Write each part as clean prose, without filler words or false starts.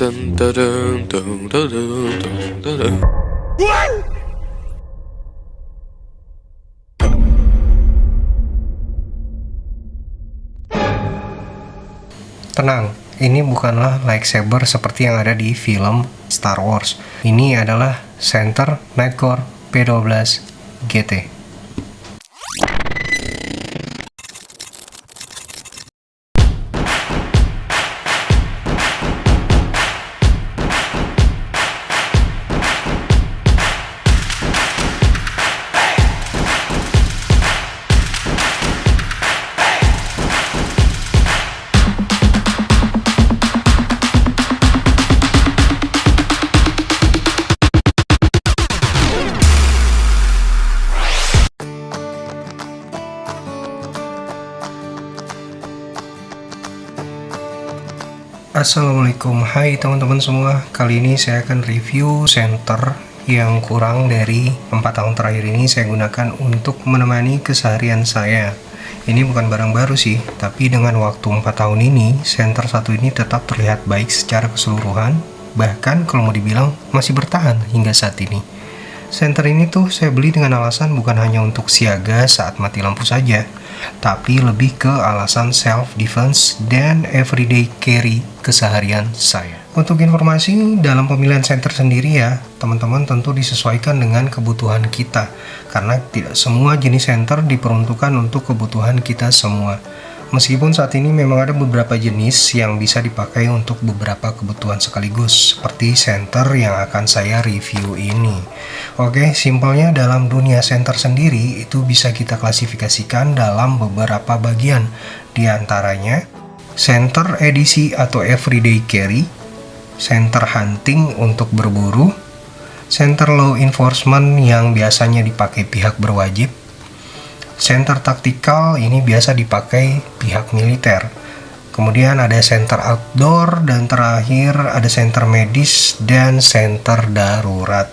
dun, dun, dun, dun, dun, dun, dun, dun. Tenang, ini bukanlah lightsaber seperti yang ada di film Star Wars. Ini adalah Center Nightcore P12 GT. Assalamualaikum, hai teman-teman semua. Kali ini saya akan review senter yang kurang dari 4 tahun terakhir ini saya gunakan untuk menemani keseharian saya. Ini bukan barang baru sih, tapi dengan waktu 4 tahun ini, senter satu ini tetap terlihat baik secara keseluruhan. Bahkan kalau mau dibilang masih bertahan hingga saat ini. Senter ini tuh saya beli dengan alasan bukan hanya untuk siaga saat mati lampu saja, tapi lebih ke alasan self-defense dan everyday carry keseharian saya. Untuk informasi, dalam pemilihan senter sendiri ya, teman-teman tentu disesuaikan dengan kebutuhan kita, karena tidak semua jenis senter diperuntukkan untuk kebutuhan kita semua. Meskipun saat ini memang ada beberapa jenis yang bisa dipakai untuk beberapa kebutuhan sekaligus, seperti senter yang akan saya review ini. Oke, simpelnya dalam dunia senter sendiri itu bisa kita klasifikasikan dalam beberapa bagian. Di antaranya, senter edisi atau everyday carry, senter hunting untuk berburu, senter law enforcement yang biasanya dipakai pihak berwajib, senter taktikal ini biasa dipakai pihak militer. Kemudian ada senter outdoor, dan terakhir ada senter medis dan senter darurat.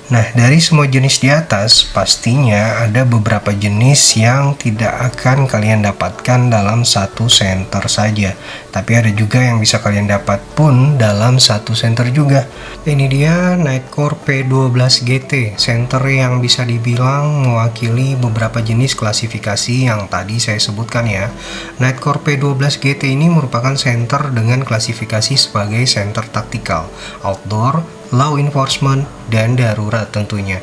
Nah, dari semua jenis di atas, pastinya ada beberapa jenis yang tidak akan kalian dapatkan dalam satu senter saja. Tapi ada juga yang bisa kalian dapat pun dalam satu senter juga. Ini dia Nightcore P12 GT, senter yang bisa dibilang mewakili beberapa jenis klasifikasi yang tadi saya sebutkan ya. Nightcore P12 GT ini merupakan senter dengan klasifikasi sebagai senter taktikal, outdoor, law enforcement, dan darurat tentunya.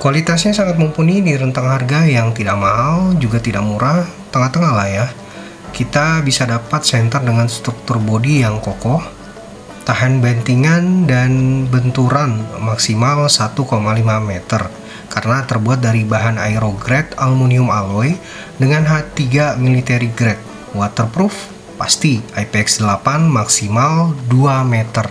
Kualitasnya sangat mumpuni di rentang harga yang tidak mahal, juga tidak murah, tengah-tengah lah ya. Kita bisa dapat senter dengan struktur bodi yang kokoh, tahan bantingan dan benturan maksimal 1,5 meter, karena terbuat dari bahan aerograde aluminium alloy dengan H3 military grade. Waterproof, pasti IPX8 maksimal 2 meter.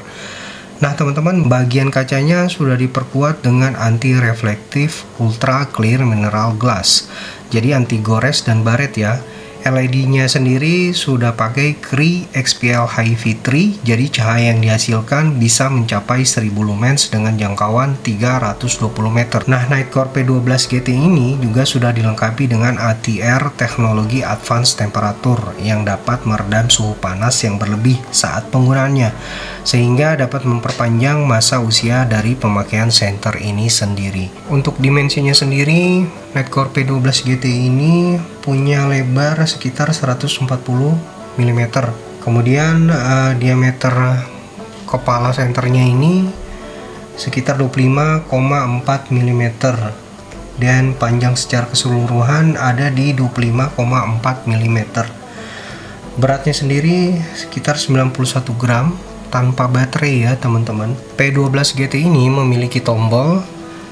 Nah teman-teman, bagian kacanya sudah diperkuat dengan anti-reflektif ultra clear mineral glass, jadi anti gores dan baret ya. LED-nya sendiri sudah pakai Cree XPL Hi-Fi 3, jadi cahaya yang dihasilkan bisa mencapai 1000 lumens dengan jangkauan 320 meter. Nah, Nightcore P12 GT ini juga sudah dilengkapi dengan ATR teknologi advance temperatur yang dapat meredam suhu panas yang berlebih saat penggunaannya, sehingga dapat memperpanjang masa usia dari pemakaian senter ini sendiri. Untuk dimensinya sendiri, Nightcore P12 GT ini punya lebar sekitar 140 mm. Kemudian diameter kepala senternya ini sekitar 25,4 mm dan panjang secara keseluruhan ada di 25,4 mm. Beratnya sendiri sekitar 91 gram tanpa baterai ya teman-teman. P12 GT ini memiliki tombol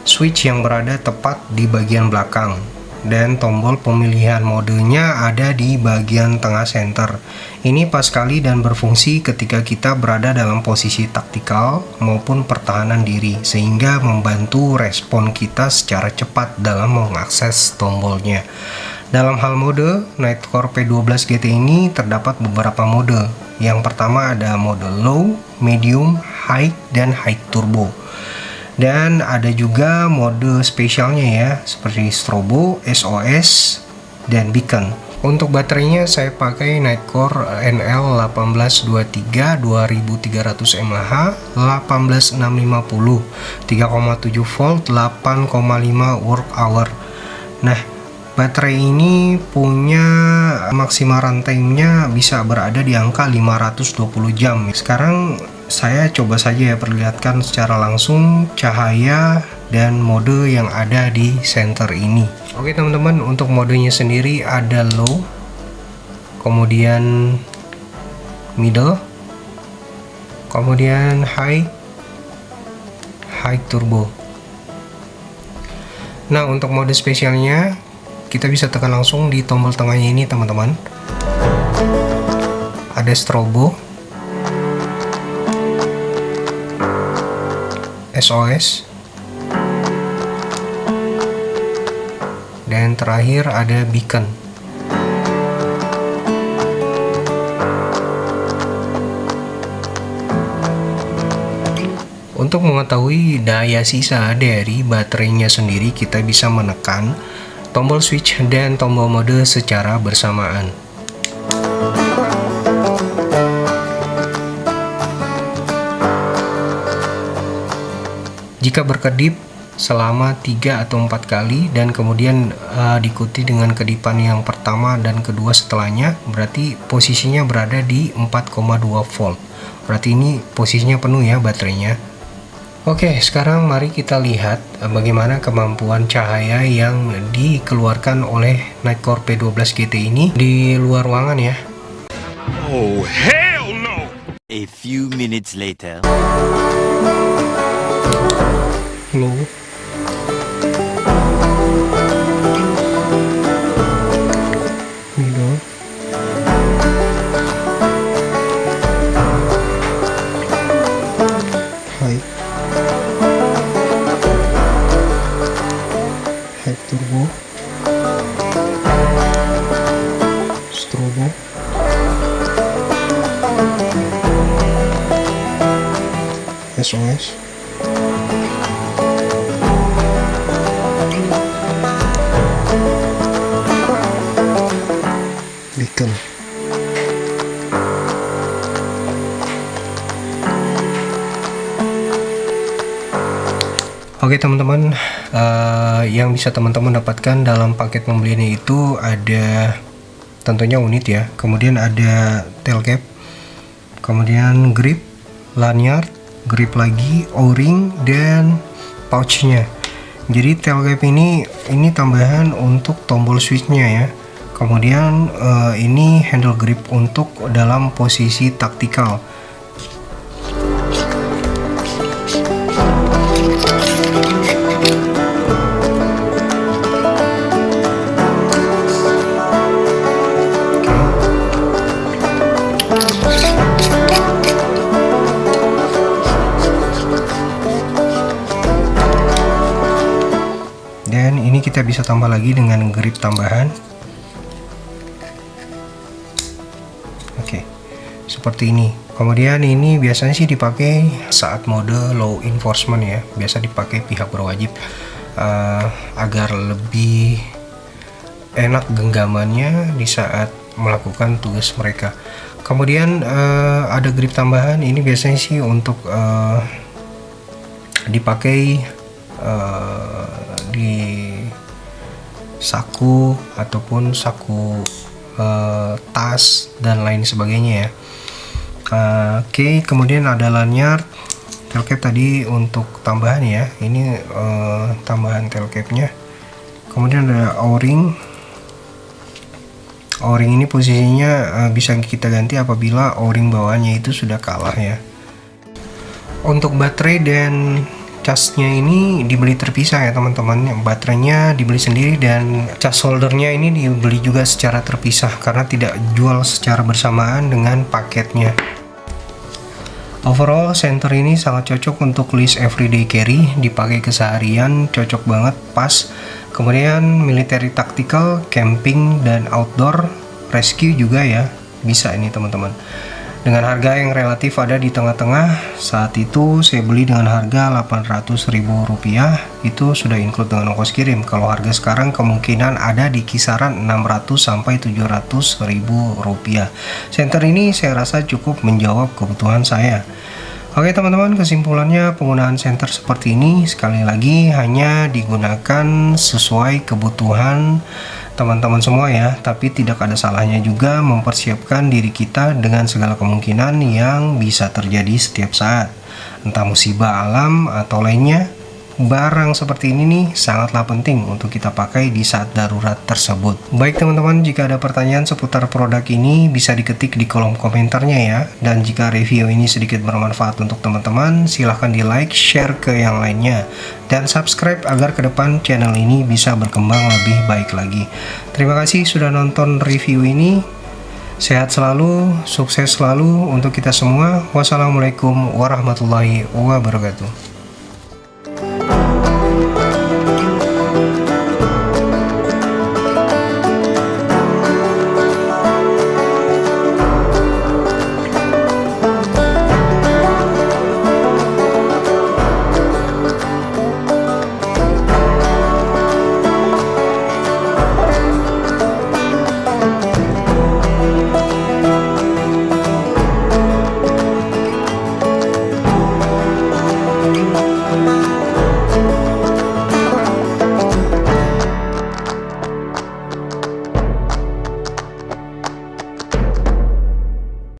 switch yang berada tepat di bagian belakang, dan tombol pemilihan modenya ada di bagian tengah senter. Ini pas sekali dan berfungsi ketika kita berada dalam posisi taktikal maupun pertahanan diri, sehingga membantu respon kita secara cepat dalam mengakses tombolnya. Dalam hal mode, Nightcore P12 GT ini terdapat beberapa mode. Yang pertama ada mode low, medium, high, dan high turbo. Dan ada juga mode spesialnya ya, seperti strobo, SOS, dan beacon. Untuk baterainya saya pakai Nightcore NL1823 2300 mAh 18650 3,7 volt 8,5 work hour. Nah, baterai ini punya maksimal runtime-nya bisa berada di angka 520 jam. Sekarang saya coba saja ya perlihatkan secara langsung cahaya dan mode yang ada di center ini. Oke teman-teman, untuk modenya sendiri ada low, kemudian middle, kemudian high turbo. Nah, untuk mode spesialnya kita bisa tekan langsung di tombol tengahnya ini teman-teman. Ada strobo, SOS, dan terakhir ada beacon. Untuk mengetahui daya sisa dari baterainya sendiri, kita bisa menekan tombol switch dan tombol mode secara bersamaan. Jika berkedip selama 3 atau 4 kali dan kemudian diikuti dengan kedipan yang pertama dan kedua setelahnya, berarti posisinya berada di 4,2 volt. Berarti ini posisinya penuh ya baterainya. Oke, sekarang mari kita lihat bagaimana kemampuan cahaya yang dikeluarkan oleh Nightcore P12 GT ini di luar ruangan ya. Oh, hell no! A few minutes later. Low, middle, high turbo, strobo, SOS, beacon. Oke teman-teman, yang bisa teman-teman dapatkan dalam paket pembeliannya itu ada tentunya unit ya, kemudian ada tail cap, kemudian grip, lanyard, grip lagi, o-ring, dan pouchnya. Jadi tail cap ini tambahan untuk tombol switchnya ya. Kemudian ini handle grip untuk dalam posisi taktikal. Dan ini kita bisa tambah lagi dengan grip tambahan. Oke, seperti ini. Kemudian ini biasanya sih dipakai saat mode low enforcement ya. Biasa dipakai pihak berwajib agar lebih enak genggamannya di saat melakukan tugas mereka. Kemudian ada grip tambahan. Ini biasanya sih untuk dipakai di saku ataupun saku tas dan lain sebagainya ya. Oke, kemudian ada lanyard, tail cap tadi untuk tambahan ya. Ini tambahan tail capnya. Kemudian ada o-ring. O-ring ini posisinya bisa kita ganti apabila o-ring bawahnya itu sudah kalah ya. Untuk baterai dan casnya ini dibeli terpisah ya teman-teman. Baterainya dibeli sendiri dan cas holdernya ini dibeli juga secara terpisah karena tidak jual secara bersamaan dengan paketnya. Overall center ini sangat cocok untuk list everyday carry, dipakai keseharian, cocok banget, pas. Kemudian military tactical, camping dan outdoor rescue juga ya, bisa ini teman-teman. dengan harga yang relatif ada di tengah-tengah. Saat itu saya beli dengan harga Rp800.000, itu sudah include dengan ongkos kirim. Kalau harga sekarang kemungkinan ada di kisaran Rp600 sampai Rp700.000. Senter ini saya rasa cukup menjawab kebutuhan saya. Oke teman-teman, kesimpulannya penggunaan senter seperti ini sekali lagi hanya digunakan sesuai kebutuhan teman-teman semua ya, tapi tidak ada salahnya juga mempersiapkan diri kita dengan segala kemungkinan yang bisa terjadi setiap saat, entah musibah alam atau lainnya. Barang seperti ini nih sangatlah penting untuk kita pakai di saat darurat tersebut. Baik teman-teman, jika ada pertanyaan seputar produk ini bisa diketik di kolom komentarnya ya. Dan jika review ini sedikit bermanfaat untuk teman-teman, silahkan di like, share ke yang lainnya, dan subscribe agar ke depan channel ini bisa berkembang lebih baik lagi. Terima kasih sudah nonton review ini. Sehat selalu, sukses selalu untuk kita semua. Wassalamualaikum warahmatullahi wabarakatuh.